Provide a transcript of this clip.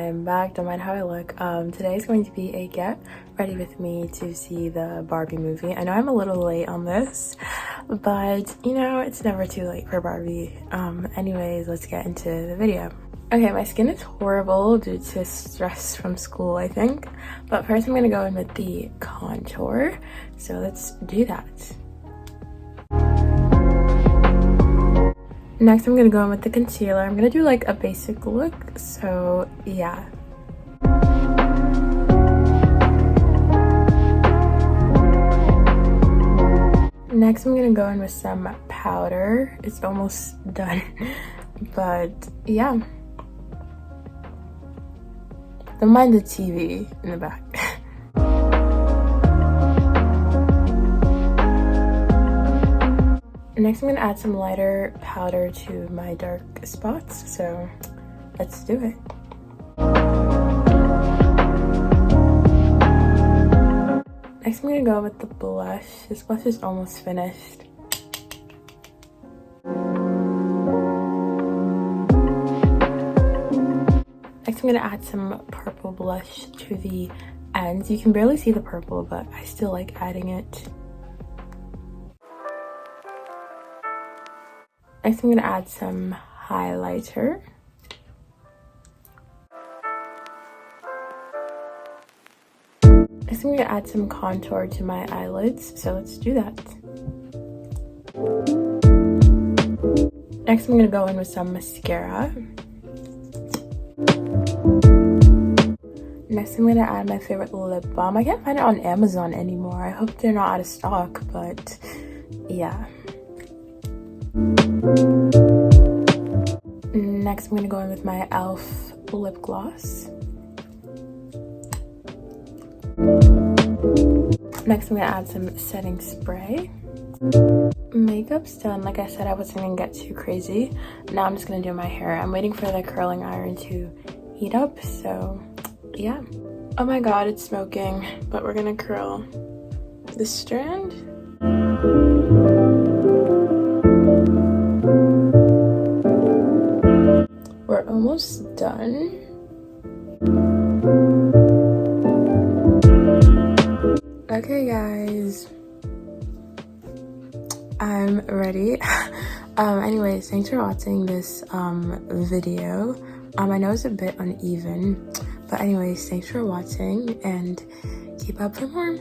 I'm back. Don't mind how I look. Today is going to be a get ready with me to see the Barbie movie. I know I'm a little late on this, but you know, it's never too late for Barbie. Anyways, let's get into the video. Okay, my skin is horrible due to stress from school, I think. But first I'm gonna go in with the contour. So let's do that. Next I'm gonna go in with the concealer. I'm gonna do like a basic look, so yeah. Next I'm gonna go in with some powder. It's almost done, but yeah. Don't mind the TV in the back. Next, I'm gonna add some lighter powder to my dark spots, so let's do it. Next, I'm gonna go with the blush. This blush is almost finished. Next, I'm gonna add some purple blush to the ends. You can barely see the purple, but I still like adding it. Next, I'm gonna add some highlighter. Next, I'm gonna add some contour to my eyelids, so let's do that. Next, I'm gonna go in with some mascara. Next, I'm gonna add my favorite lip balm. I can't find it on Amazon anymore. I hope they're not out of stock, but yeah. Next, I'm gonna go in with my e.l.f. lip gloss. Next, I'm gonna add some setting spray. Makeup's done. Like I said, I wasn't gonna get too crazy. Now I'm just gonna do my hair. I'm waiting for the curling iron to heat up, so yeah. Oh my god, it's smoking, but we're gonna curl this strand. We're almost done. Okay guys, I'm ready. Anyways, thanks for watching this video. I know it's a bit uneven, but anyways, thanks for watching and keep up for more.